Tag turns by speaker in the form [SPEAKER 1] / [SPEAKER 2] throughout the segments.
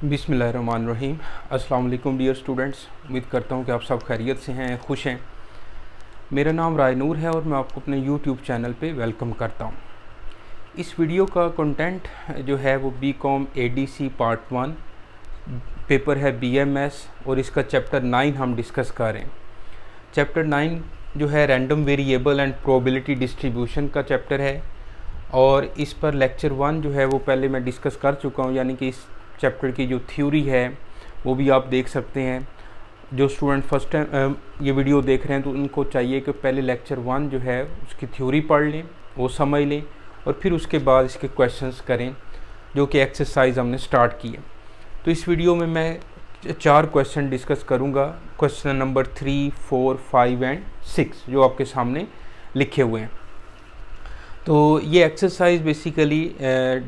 [SPEAKER 1] बिस्मिल्लाहिर्रहमानिर्रहीम। अस्सलाम वालेकुम डियर स्टूडेंट्स। उम्मीद करता हूँ कि आप सब खैरियत से हैं, खुश हैं। मेरा नाम रायनूर है और मैं आपको अपने यूट्यूब चैनल पे वेलकम करता हूँ। इस वीडियो का कंटेंट जो है वो बीकॉम एडीसी पार्ट 1 पेपर है बीएमएस और इसका चैप्टर 9 हम डिस्कस कर रहे हैं। चैप्टर 9 जो है random variable and probability distribution का चैप्टर है और इस पर लेक्चर 1 जो है वो पहले मैं डिस्कस कर चुका हूँ, यानी कि इस चैप्टर की जो थ्योरी है वो भी आप देख सकते हैं। जो स्टूडेंट फर्स्ट टाइम ये वीडियो देख रहे हैं तो उनको चाहिए कि पहले लेक्चर 1 जो है उसकी थ्योरी पढ़ लें, वो समझ लें और फिर उसके बाद इसके क्वेश्चंस करें, जो कि एक्सरसाइज हमने स्टार्ट की है। तो इस वीडियो में मैं 4 क्वेश्चन डिस्कस करूँगा, क्वेश्चन नंबर 3, 4, 5 एंड 6 जो आपके सामने लिखे हुए हैं। तो ये exercise basically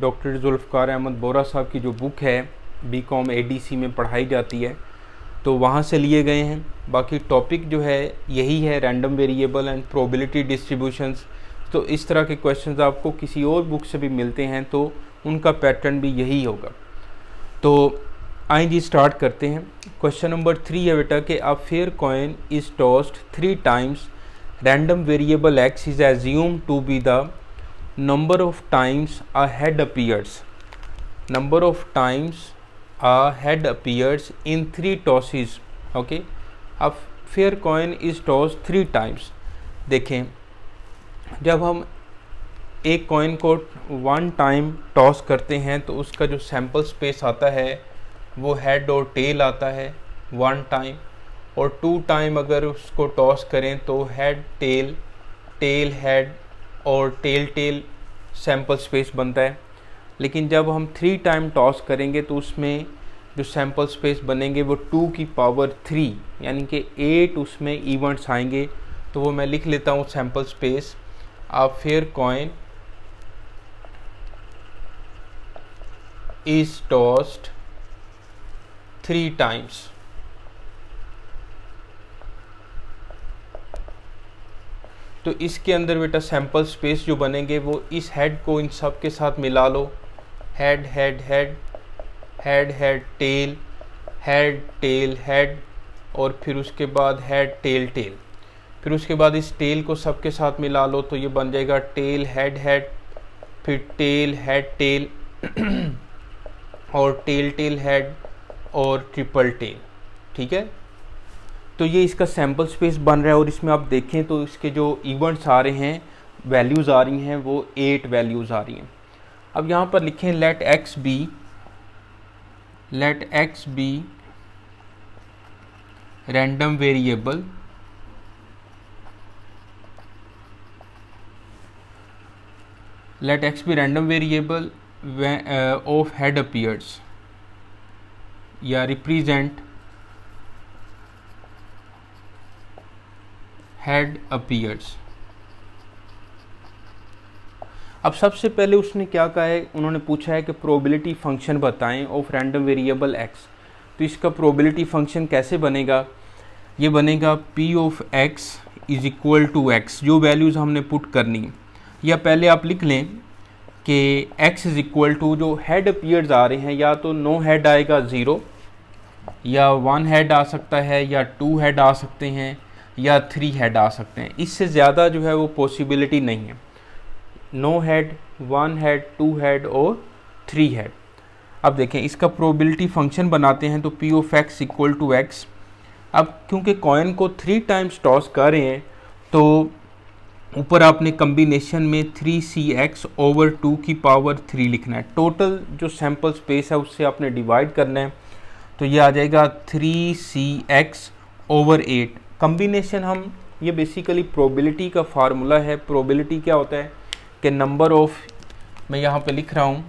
[SPEAKER 1] doctor Zulfiqar Ahmed Bora साहब की जो बुक है बीकॉम एडीसी में पढ़ाई जाती है, तो वहाँ से लिए गए हैं। बाकी टॉपिक जो है यही है, random variable and probability distributions. तो इस तरह के क्वेश्चंस आपको किसी और बुक से भी मिलते हैं तो उनका पैटर्न भी यही होगा। तो आइए जी स्टार्ट करते हैं। क्वेश्चन नंबर 3 है बेटा कि a fair coin is tossed 3 times, random variable X is assumed to be the number of times a head appears. Number of times a head appears in 3 tosses. Okay, a fair coin is tossed 3 times. देखें, जब हम एक coin को 1 time toss करते हैं तो उसका जो सैम्पल स्पेस आता है वो हेड और टेल आता है 1 टाइम, और 2 टाइम अगर उसको टॉस करें तो हेड टेल, टेल हेड और टेल टेल सैम्पल स्पेस बनता है। लेकिन जब हम 3 टाइम टॉस करेंगे तो उसमें जो सैम्पल स्पेस बनेंगे वो 2 की पावर 3 यानी कि 8 उसमें इवेंट्स आएंगे। तो वो मैं लिख लेता हूँ sample space. A fair coin is tossed 3 times. तो इसके अंदर बेटा सैम्पल स्पेस जो बनेंगे वो इस हेड को इन सब के साथ मिला लो, head head head head head tail, head tail head, और फिर उसके बाद हेड टेल टेल। फिर उसके बाद इस टेल को सब के साथ मिला लो तो ये बन जाएगा टेल हेड हेड, फिर टेल हेड टेल और टेल टेल हेड और ट्रिपल टेल। ठीक है, तो ये इसका सैम्पल स्पेस बन रहा है। और इसमें आप देखें तो इसके जो इवेंट्स आ रहे हैं, वैल्यूज़ आ रही हैं, वो 8 वैल्यूज़ आ रही हैं। अब यहाँ पर लिखें let X be random variable of head appears या रिप्रेजेंट हेड अपीयर्स। अब सबसे पहले उसने क्या कहा है, उन्होंने पूछा है कि प्रोबेबिलिटी फंक्शन बताएं ऑफ रैंडम वेरिएबल एक्स। तो इसका प्रोबेबिलिटी फंक्शन कैसे बनेगा, ये बनेगा P of X is equal to X, जो वैल्यूज़ हमने पुट करनी है। या पहले आप लिख लें कि एक्स इज इक्वल टू जो हेड अपीयर्स आ रहे हैं, या तो नो हेड आएगा 0, या 1 हेड आ सकता है, या 2 हेड आ सकते हैं, या 3 हेड आ सकते हैं। इससे ज़्यादा जो है वो पॉसिबिलिटी नहीं है। नो हेड, 1 हेड, 2 हेड और 3 हेड। अब देखें इसका प्रोबेबिलिटी फंक्शन बनाते हैं तो P of X equal to X. अब क्योंकि कॉइन को 3 टाइम्स टॉस कर रहे हैं तो ऊपर आपने कम्बिनेशन में 3cx ओवर 2 की पावर 3 लिखना है। टोटल जो सैम्पल स्पेस है उससे आपने डिवाइड करना है, तो ये आ जाएगा 3cx ओवर 8। कम्बिनेशन हम ये बेसिकली प्रोबेबिलिटी का फार्मूला है। प्रोबेबिलिटी क्या होता है कि नंबर ऑफ, मैं यहाँ पे लिख रहा हूँ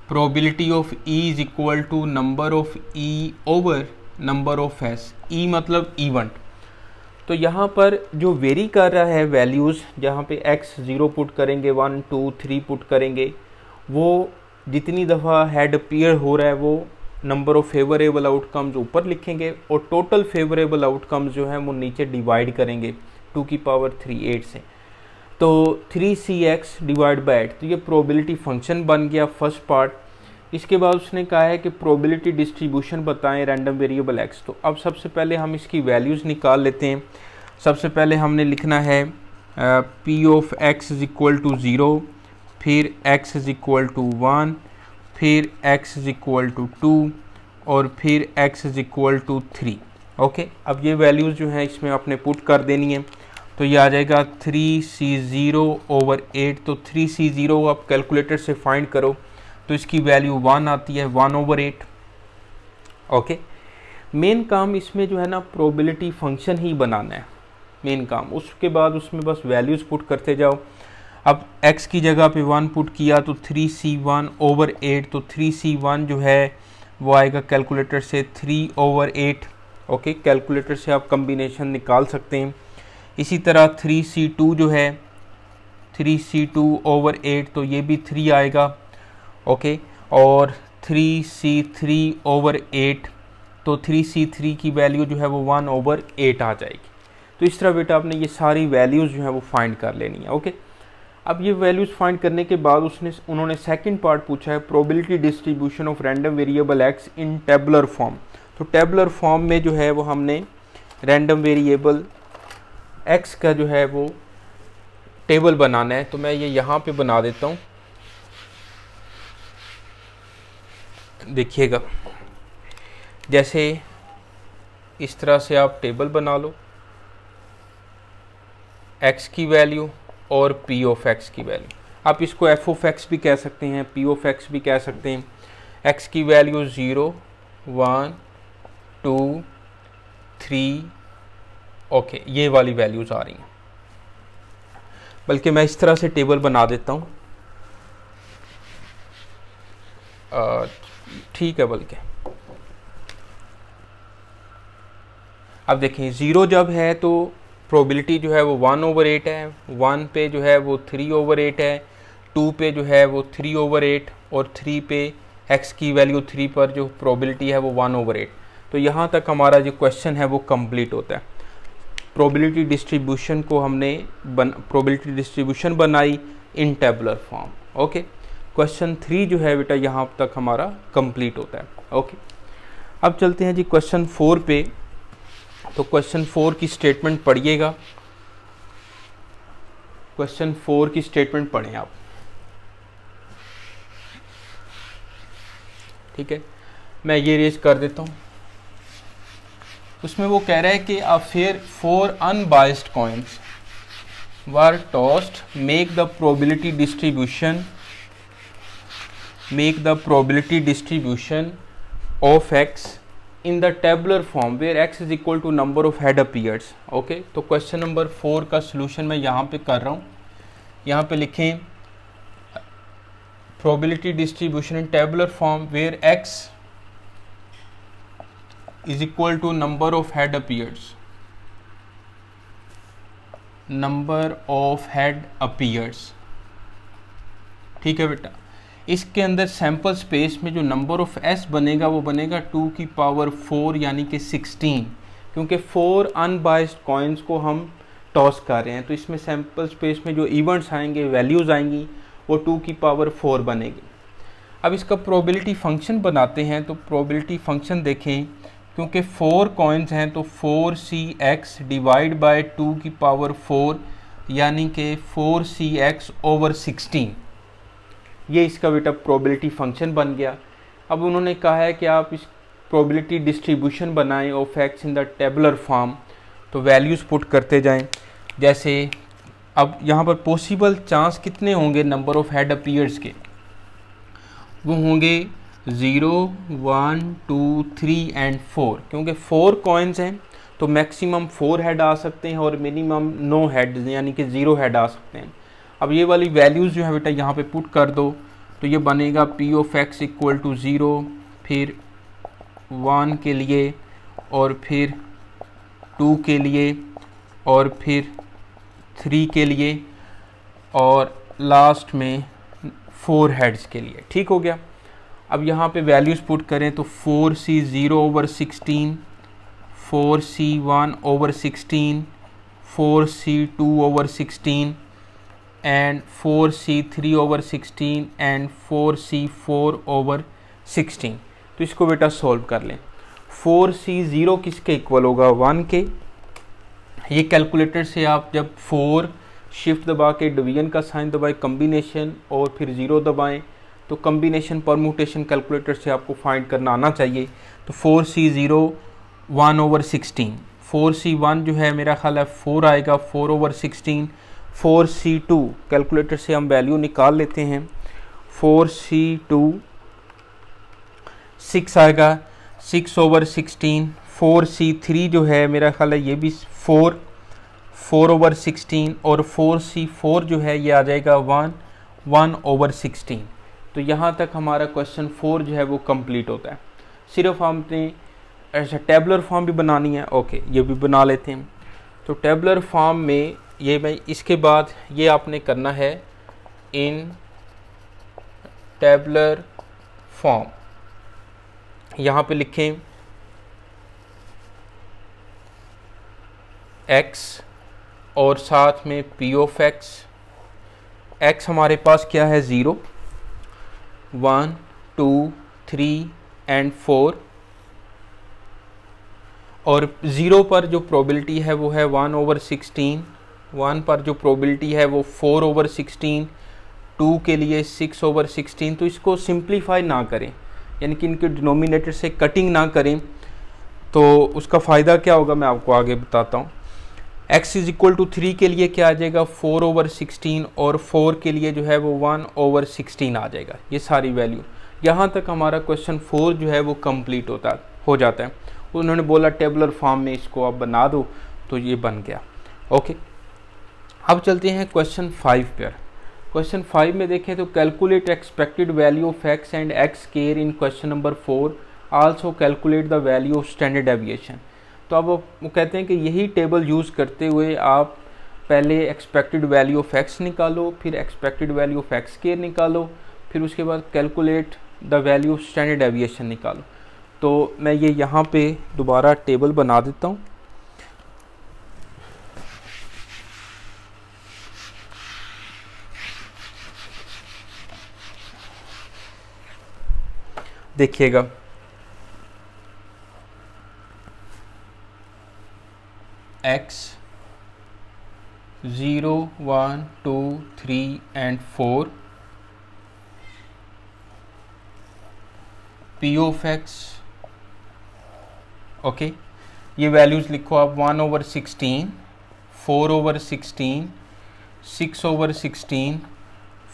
[SPEAKER 1] probability of E is equal to number of E over number of S. E मतलब इवेंट। तो यहाँ पर जो वेरी कर रहा है वैल्यूज़, जहाँ पे x 0 पुट करेंगे, 1 2 3 पुट करेंगे, वो जितनी दफ़ा हेड अपीयर हो रहा है वो नंबर ऑफ फेवरेबल आउटकम्स ऊपर लिखेंगे और टोटल फेवरेबल आउटकम्स जो हैं वो नीचे डिवाइड करेंगे 2 की पावर 3 8 से। तो 3cx डिवाइड बाई 8, तो ये प्रोबेबिलिटी फंक्शन बन गया फर्स्ट पार्ट। इसके बाद उसने कहा है कि प्रोबेबिलिटी डिस्ट्रीब्यूशन बताएं रैंडम वेरिएबल एक्स। तो अब सबसे पहले हम इसकी वैल्यूज़ निकाल लेते हैं। सबसे पहले हमने लिखना है P of X is equal to 0, फिर x इज इक्वल टू 1, फिर x इज इक्वल टू 2 और फिर x is equal to 3। Okay, अब ये वैल्यूज़ जो हैं इसमें आपने पुट कर देनी है। तो ये आ जाएगा 3c0/8। तो 3c0 आप कैलकुलेटर से फाइंड करो तो इसकी वैल्यू 1 आती है, 1/8। ओके, मेन काम इसमें जो है ना प्रोबेबिलिटी फंक्शन ही बनाना है मेन काम। उसके बाद उसमें बस वैल्यूज़ पुट करते जाओ। अब x की जगह पे 1 पुट किया तो 3c1/8। तो 3c1 जो है वो आएगा कैलकुलेटर से 3/8। ओके, कैलकुलेटर से आप कम्बिनेशन निकाल सकते हैं। इसी तरह 3c2 जो है 3c2/8, तो ये भी 3 आएगा। ओके, और 3c3/8, तो 3c3 की वैल्यू जो है वो 1/8 आ जाएगी। तो इस तरह बेटा आपने ये सारी वैल्यूज़ जो है वो फाइंड कर लेनी है। ओके, अब ये वैल्यूज़ फाइंड करने के बाद उन्होंने सेकंड पार्ट पूछा है probability distribution of random variable x in tabular form. तो टेबुलर फॉर्म में जो है वो हमने रैंडम वेरिएबल एक्स का जो है वो टेबल बनाना है। तो मैं ये यहाँ पे बना देता हूँ, देखिएगा। जैसे इस तरह से आप टेबल बना लो, x की वैल्यू और p ऑफ x की वैल्यू। आप इसको f ऑफ x भी कह सकते हैं, p ऑफ x भी कह सकते हैं। x की वैल्यू 0, 1, 2, 3। ओके, ये वाली वैल्यूज़ आ रही हैं। बल्कि मैं इस तरह से टेबल बना देता हूँ, ठीक है। बल्कि अब देखें 0 जब है तो प्रोबेबिलिटी जो है वो 1/8 है, 1 पे जो है वो 3/8 है, 2 पे जो है वो 3/8 और 3 पे x की वैल्यू 3 पर जो प्रोबेबिलिटी है वो 1/8। तो यहाँ तक हमारा जो क्वेश्चन है वो कंप्लीट होता है। प्रोबेबिलिटी डिस्ट्रीब्यूशन को हमने प्रोबेबिलिटी डिस्ट्रीब्यूशन बनाई इन टेबुलर फॉर्म। ओके, क्वेश्चन 3 जो है बेटा यहाँ तक हमारा कंप्लीट होता है। ओके, अब चलते हैं जी क्वेश्चन 4 पे। तो क्वेश्चन 4 की स्टेटमेंट पढ़िएगा। क्वेश्चन 4 की स्टेटमेंट पढ़ें आप, ठीक है। मैं ये रेज कर देता हूँ। उसमें वो कह रहा है कि a fair 4 unbiased coins were tossed, make the probability distribution of x in the tabular form where x is equal to number of head appears। Okay, तो क्वेश्चन नंबर 4 का सोल्यूशन मैं यहाँ पे कर रहा हूँ। यहाँ पे लिखें probability distribution in tabular form where x is equal to number of head appears. ठीक है बेटा, इसके अंदर सैम्पल स्पेस में जो नंबर ऑफ s बनेगा वो बनेगा 2 की पावर 4 यानी कि 16, क्योंकि 4 अनबायस्ड कॉइन्स को हम टॉस कर रहे हैं। तो इसमें सैम्पल स्पेस में जो इवेंट्स आएंगे, वैल्यूज़ आएंगी, वो 2 की पावर 4 बनेगी। अब इसका प्रोबेबिलिटी फंक्शन बनाते हैं। तो प्रोबेबिलिटी फंक्शन देखें, क्योंकि 4 कॉइन्स हैं तो 4cx डिवाइड बाय 2 की पावर 4 यानी कि 4cx/16, ये इसका बेटा प्रोबेबिलिटी फंक्शन बन गया। अब उन्होंने कहा है कि आप इस प्रोबेबिलिटी डिस्ट्रीब्यूशन बनाएं of x in the tabular form. तो वैल्यूज़ पुट करते जाएं। जैसे अब यहाँ पर पॉसिबल चांस कितने होंगे नंबर ऑफ हेड अपीयर्स के, वो होंगे 0, 1, 2, 3 एंड 4। क्योंकि 4 कॉइन्स हैं तो मैक्सिमम 4 हेड आ सकते हैं और मिनिमम 9 हेड यानी कि 0 हेड आ सकते हैं। अब ये वाली वैल्यूज़ जो है बेटा यहाँ पे पुट कर दो। तो ये बनेगा p of x equal to 0, फिर 1 के लिए और फिर 2 के लिए और फिर 3 के लिए और लास्ट में 4 हेड्स के लिए। ठीक हो गया। अब यहाँ पे वैल्यूज़ पुट करें तो 4c0/16, 4c1/16, 4c2/16 and 4c3/16 and 4c4/16। 16। तो इसको बेटा सॉल्व कर लें। 4c 0 किसके इक्वल होगा, 1 के। ये कैलकुलेटर से आप जब 4 शिफ्ट दबा के डिवीजन का साइन दबाएं, कम्बिनेशन और फिर 0 दबाएं, तो कम्बिनेशन परमुटेशन कैलकुलेटर से आपको फाइंड करना आना चाहिए। तो 4c 0 1/16, 4c1 जो है मेरा ख्याल है 4 आएगा, 4/16। 4c2 कैलकुलेटर से हम वैल्यू निकाल लेते हैं, 4c2 6 आएगा, 6/16। 4c3 जो है मेरा ख्याल है ये भी 4/16 और 4c4 जो है ये आ जाएगा 1/16। तो यहाँ तक हमारा क्वेश्चन 4 जो है वो कंप्लीट होता है। सिर्फ हमने ऐसा टेबलर फॉर्म भी बनानी है, ओके ये भी बना लेते हैं। तो टेबलर फॉर्म में ये मैं इसके बाद ये आपने करना है इन टेबलर फॉर्म, यहाँ पे लिखें x और साथ में p ऑफ x हमारे पास क्या है 0, 1 2 3 एंड 4 और 0 पर जो प्रोबेबिलिटी है वो है 1/16, 1 पर जो प्रोबेबिलिटी है वो 4/16, 2 के लिए 6/16। तो इसको सिंप्लीफाई ना करें, यानी कि इनके डिनोमिनेटर से कटिंग ना करें, तो उसका फ़ायदा क्या होगा मैं आपको आगे बताता हूँ। x = 3 के लिए क्या आ जाएगा 4/16 और 4 के लिए जो है वो 1/16 आ जाएगा। ये सारी वैल्यू, यहाँ तक हमारा क्वेश्चन 4 जो है वो कंप्लीट हो जाता है। उन्होंने बोला टेबलर फॉर्म में इसको आप बना दो, तो ये बन गया। ओके, अब चलते हैं क्वेश्चन 5 पर। क्वेश्चन 5 में देखें तो calculate expected value of x and x square in question number 4, also calculate the value of standard deviation. तो अब वो कहते हैं कि यही टेबल यूज़ करते हुए आप पहले एक्सपेक्टेड वैल्यू ऑफ x निकालो, फिर expected value of x square निकालो, फिर उसके बाद calculate the value of standard deviation निकालो। तो मैं ये यहाँ पे दोबारा टेबल बना देता हूँ। देखिएगा x 0 1 2 3 and 4, p of x, okay ये वैल्यूज़ लिखो आप 1/16, 4/16, 6/16,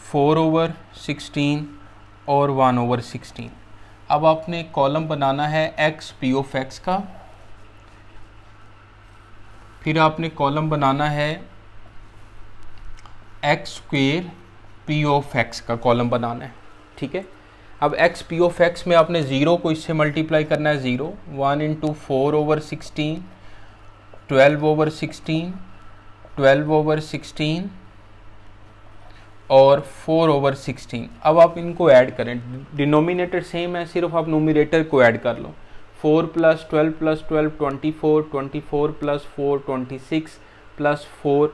[SPEAKER 1] 4/16 और 1/16। अब आपने कॉलम बनाना है x p ऑफ x का, फिर आपने कॉलम बनाना है x square p of x का कॉलम बनाना है, ठीक है। अब x p ऑफ x में आपने 0 को इससे मल्टीप्लाई करना है, 0 1 × 4/16, 12/16, 12/16 और 4/16। अब आप इनको ऐड करें, डिनोमिनेटर सेम है, सिर्फ आप नोमिनेटर को ऐड कर लो। 4 + 12 + 12 24, 24 + 4 26 + 4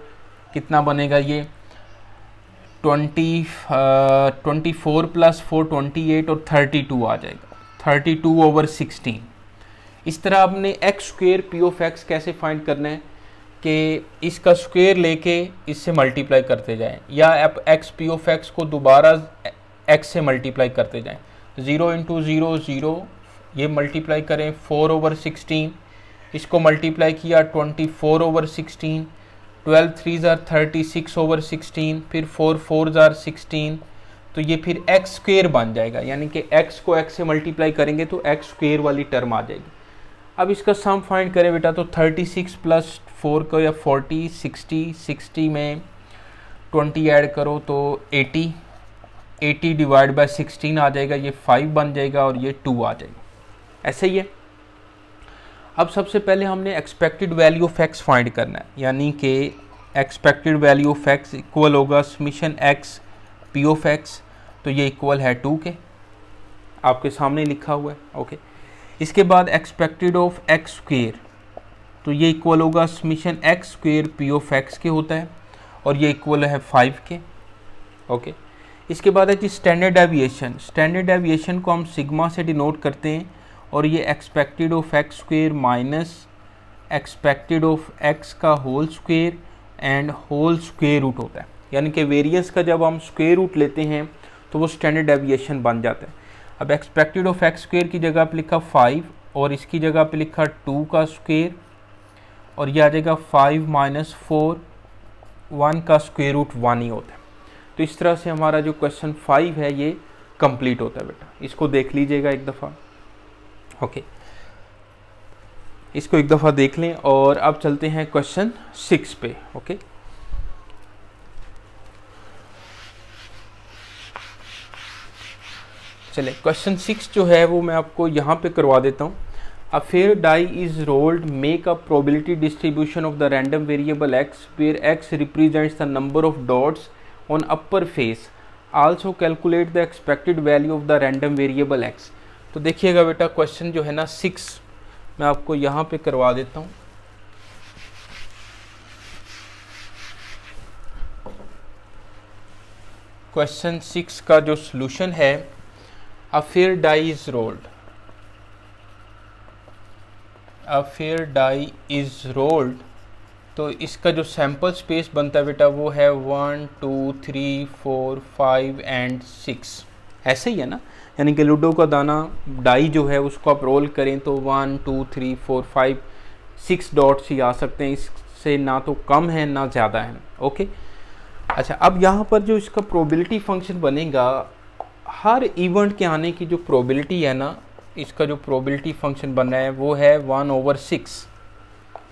[SPEAKER 1] कितना बनेगा ये 24 + 4 28 और 32 आ जाएगा, 32/16। इस तरह आपने x square p of x कैसे फाइंड करना है कि इसका स्क्वायर लेके इससे मल्टीप्लाई करते जाएं, या आप x p ऑफ x को दोबारा x से मल्टीप्लाई करते जाएं। 0 × 0 0, ये मल्टीप्लाई करें 4/16, इसको मल्टीप्लाई किया 24/16, 12 3s are 36/16, फिर 4 4s are 16, तो ये फिर x स्क्वायर बन जाएगा, यानी कि x को x से मल्टीप्लाई करेंगे तो x स्क्वायर वाली टर्म आ जाएगी। अब इसका सम फाइंड करें बेटा, तो 36 + 4 को या 40, 60, 60 में 20 ऐड करो तो 80, 80 / 16 आ जाएगा, ये 5 बन जाएगा और ये 2 आ जाएगा। ऐसे ही है। अब सबसे पहले हमने expected value of x find करना है, यानी कि expected value of x equal होगा summation x p of x, तो ये इक्वल है 2 के, आपके सामने लिखा हुआ है, ओके। इसके बाद एक्सपेक्टेड ऑफ x स्क्वायर, तो ये इक्वल होगा summation x square p of x के होता है, और ये इक्वल है 5 के, ओके। इसके बाद है जी स्टैंडर्ड डेविएशन। स्टैंडर्ड डेविएशन को हम सिग्मा से डिनोट करते हैं और ये expected of X square minus expected of X का whole square and whole square root होता है। यानी कि वेरिएंस का जब हम स्क्वेयर रूट लेते हैं तो वो स्टैंडर्ड डेविएशन बन जाता है। अब एक्सपेक्टेड ऑफ एक्स स्क्वेयर की जगह पे लिखा 5 और इसकी जगह पे लिखा 2 का स्क्वेयर और यह आ जाएगा 5 माइनस 4, 1 का स्क्वेयर रूट 1 ही होता है। तो इस तरह से हमारा जो क्वेश्चन 5 है ये कंप्लीट होता है बेटा। इसको देख लीजिएगा एक दफ़ा, ओके, इसको एक दफ़ा देख लें। और अब चलते हैं क्वेश्चन 6 पे, ओके। चले क्वेश्चन 6 जो है वो मैं आपको यहाँ पे करवा देता हूँ। A fair die is rolled, make a probability distribution of the random variable x where x represents the number of dots on upper face. Also calculate the expected value of the random variable x. तो देखिएगा बेटा question जो है ना 6 मैं आपको यहाँ पे करवा देता हूँ। क्वेश्चन 6 का जो सॉल्यूशन है, A fair die is rolled. A fair die is rolled, तो इसका जो सैम्पल स्पेस बनता है बेटा वो है 1 2 3 4 5 एंड 6। ऐसे ही है ना, यानी कि लूडो का दाना डाई जो है उसको आप रोल करें तो 1 2 3 4 5 6 डॉट्स ही आ सकते हैं, इससे ना तो कम है ना ज़्यादा है, ओके। अच्छा, अब यहाँ पर जो इसका प्रोबेबिलिटी फंक्शन बनेगा, हर इवेंट के आने की जो प्रोबेबिलिटी है ना, इसका जो प्रोबेबिलिटी फंक्शन बन रहा है वो है 1/6,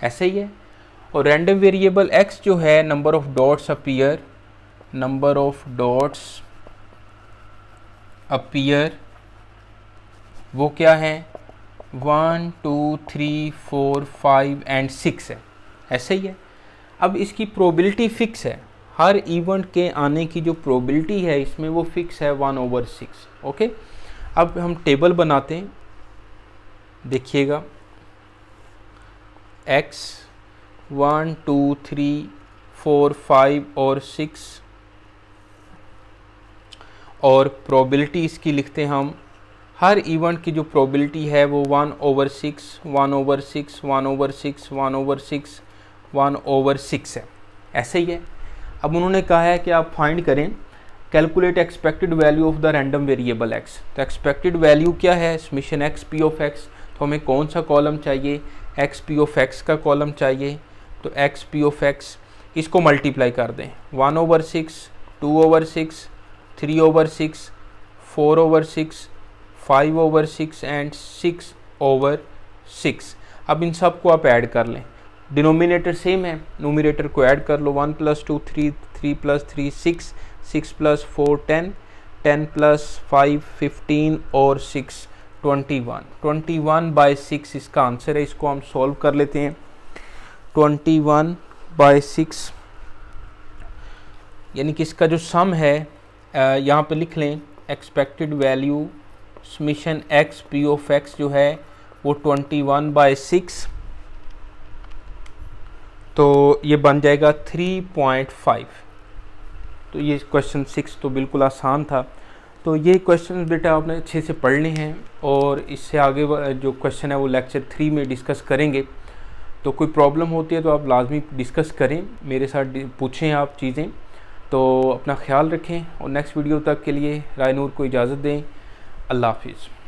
[SPEAKER 1] ऐसे ही है। और रैंडम वेरिएबल x जो है नंबर ऑफ डॉट्स अपीयर वो क्या है 1 2 3 4 5 एंड 6 है, ऐसे ही है। अब इसकी प्रोबेबिलिटी फिक्स है, हर इवेंट के आने की जो प्रोबेबिलिटी है इसमें वो फिक्स है 1/6, ओके। अब हम टेबल बनाते हैं, देखिएगा x 1 2 3 4 5 और 6 और प्रोबेबिलिटी इसकी लिखते हैं हम। हर इवेंट की जो प्रोबेबिलिटी है वो 1/6 1/6 1/6 1/6 1/6 है, ऐसे ही है। अब उन्होंने कहा है कि आप फाइंड करें calculate expected value of the random variable x। तो एक्सपेक्टेड वैल्यू क्या है, summation x p of x। तो हमें कौन सा कॉलम चाहिए, x p ऑफ x का कॉलम चाहिए। तो x p ऑफ x इसको मल्टीप्लाई कर दें 1/6 2/6 3/6 4/6 5/6 एंड 6/6। अब इन सब को आप ऐड कर लें, डिनोमिनेटर सेम है, नोमिनेटर को ऐड कर लो। 1 + 2 3 3 + 3 6 6 + 4 10 10 + 5 15 और 6 21 21/6 इसका आंसर है। इसको हम सॉल्व कर लेते हैं। 21/6 यानी कि इसका जो सम है यहाँ पे लिख लें expected value summation x p of x जो है वो 21/6, तो ये बन जाएगा 3.5। तो ये क्वेश्चन 6 तो बिल्कुल आसान था। तो ये क्वेश्चन बेटा आपने अच्छे से पढ़ने हैं और इससे आगे जो क्वेश्चन है वो लेक्चर 3 में डिस्कस करेंगे। तो कोई प्रॉब्लम होती है तो आप लाजमी डिस्कस करें, मेरे साथ पूछें आप चीज़ें। तो अपना ख्याल रखें और नेक्स्ट वीडियो तक के लिए राय नूर को इजाज़त दें। अल्लाह हाफिज़।